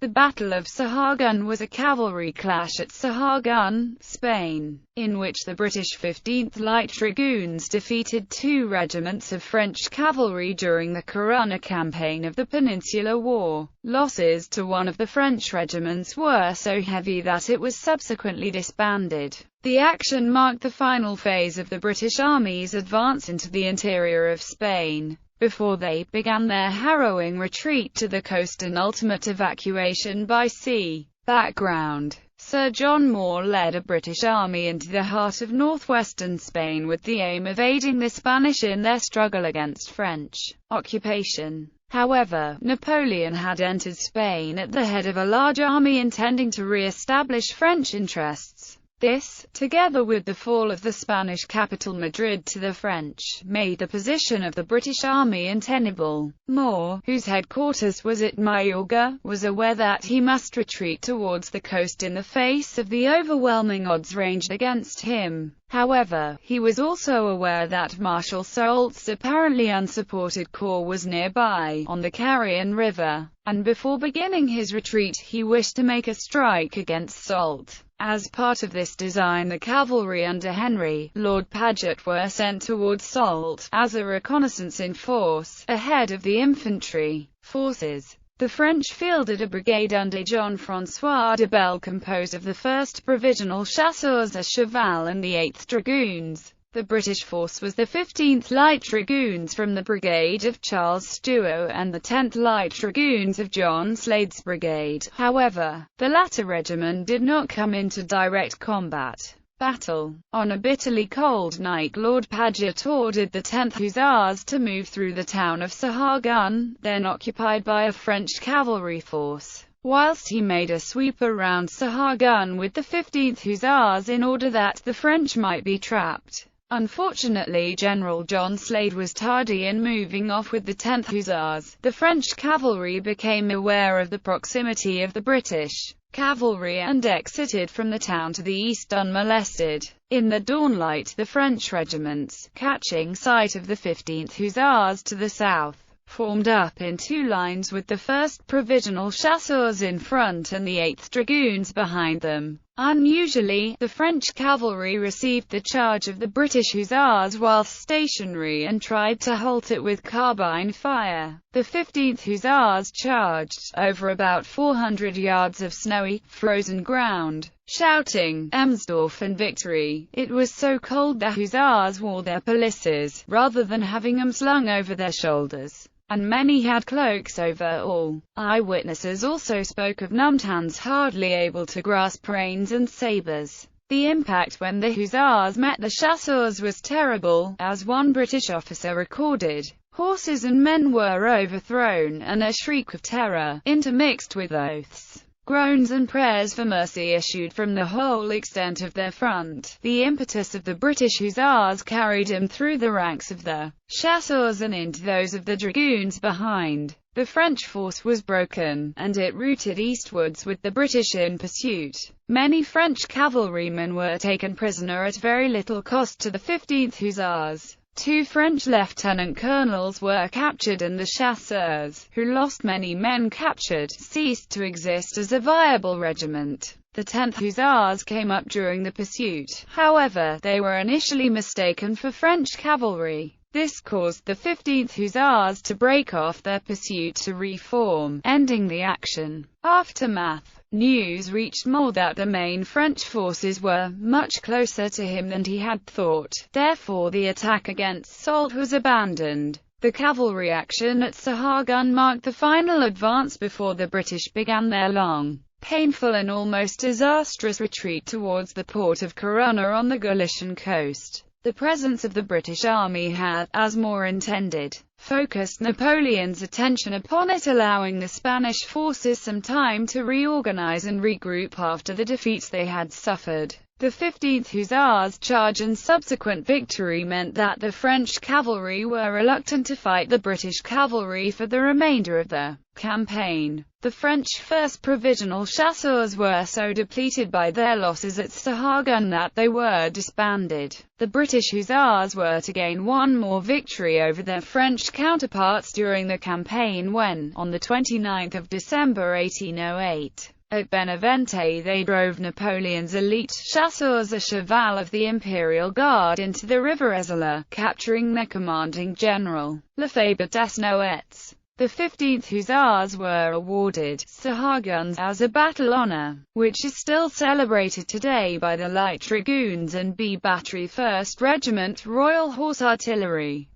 The Battle of Sahagún was a cavalry clash at Sahagún, Spain, in which the British 15th Light Dragoons defeated 2 regiments of French cavalry during the Corunna campaign of the Peninsular War. Losses to one of the French regiments were so heavy that it was subsequently disbanded. The action marked the final phase of the British Army's advance into the interior of Spain, before they began their harrowing retreat to the coast and ultimate evacuation by sea. Background: Sir John Moore led a British army into the heart of northwestern Spain with the aim of aiding the Spanish in their struggle against French occupation. However, Napoleon had entered Spain at the head of a large army intending to re-establish French interests. This, together with the fall of the Spanish capital Madrid to the French, made the position of the British army untenable. Moore, whose headquarters was at Mayorga, was aware that he must retreat towards the coast in the face of the overwhelming odds ranged against him. However, he was also aware that Marshal Soult's apparently unsupported corps was nearby, on the Carrion River, and before beginning his retreat he wished to make a strike against Soult. As part of this design, the cavalry under Henry, Lord Paget, were sent towards Soult, as a reconnaissance in force, ahead of the infantry forces. The French fielded a brigade under Jean-François de Belle composed of the 1st Provisional Chasseurs à Cheval and the 8th Dragoons. The British force was the 15th Light Dragoons from the brigade of Charles Stuart and the 10th Light Dragoons of John Slade's brigade. However, the latter regiment did not come into direct combat. Battle. On a bitterly cold night, Lord Paget ordered the 10th Hussars to move through the town of Sahagún, then occupied by a French cavalry force, whilst he made a sweep around Sahagún with the 15th Hussars in order that the French might be trapped. Unfortunately, General John Slade was tardy in moving off with the 10th Hussars. The French cavalry became aware of the proximity of the British cavalry and exited from the town to the east unmolested. In the dawnlight, the French regiments, catching sight of the 15th Hussars to the south, formed up in 2 lines with the 1st Provisional Chasseurs in front and the 8th Dragoons behind them. Unusually, the French cavalry received the charge of the British Hussars whilst stationary and tried to halt it with carbine fire. The 15th Hussars charged over about 400 yards of snowy, frozen ground, shouting "Emsdorf" and victory. It was so cold the Hussars wore their pelisses, rather than having them slung over their shoulders, and many had cloaks over all. Eyewitnesses also spoke of numbed hands hardly able to grasp reins and sabres. The impact when the Hussars met the Chasseurs was terrible, as one British officer recorded. Horses and men were overthrown, and a shriek of terror, intermixed with oaths, groans and prayers for mercy issued from the whole extent of their front. The impetus of the British Hussars carried them through the ranks of the Chasseurs and into those of the Dragoons behind. The French force was broken, and it routed eastwards with the British in pursuit. Many French cavalrymen were taken prisoner at very little cost to the 15th Hussars. 2 French lieutenant colonels were captured and the Chasseurs, who lost many men captured, ceased to exist as a viable regiment. The 10th Hussars came up during the pursuit. However, they were initially mistaken for French cavalry. This caused the 15th Hussars to break off their pursuit to reform, ending the action. Aftermath. News reached Moore that the main French forces were much closer to him than he had thought. Therefore the attack against Soult was abandoned. The cavalry action at Sahagún marked the final advance before the British began their long, painful and almost disastrous retreat towards the port of Corunna on the Galician coast. The presence of the British army had, as Moore intended, focused Napoleon's attention upon it, allowing the Spanish forces some time to reorganize and regroup after the defeats they had suffered. The 15th Hussars' charge and subsequent victory meant that the French cavalry were reluctant to fight the British cavalry for the remainder of the campaign. The French 1st Provisional Chasseurs were so depleted by their losses at Sahagún that they were disbanded. The British Hussars were to gain one more victory over their French counterparts during the campaign when, on the 29th of December 1808, at Benavente they drove Napoleon's elite chasseurs à cheval of the Imperial Guard into the river Ezola, capturing their commanding general, Lefebvre Desnouettes. The 15th Hussars were awarded Sahagún as a battle honour, which is still celebrated today by the Light Dragoons and B Battery 1st Regiment Royal Horse Artillery.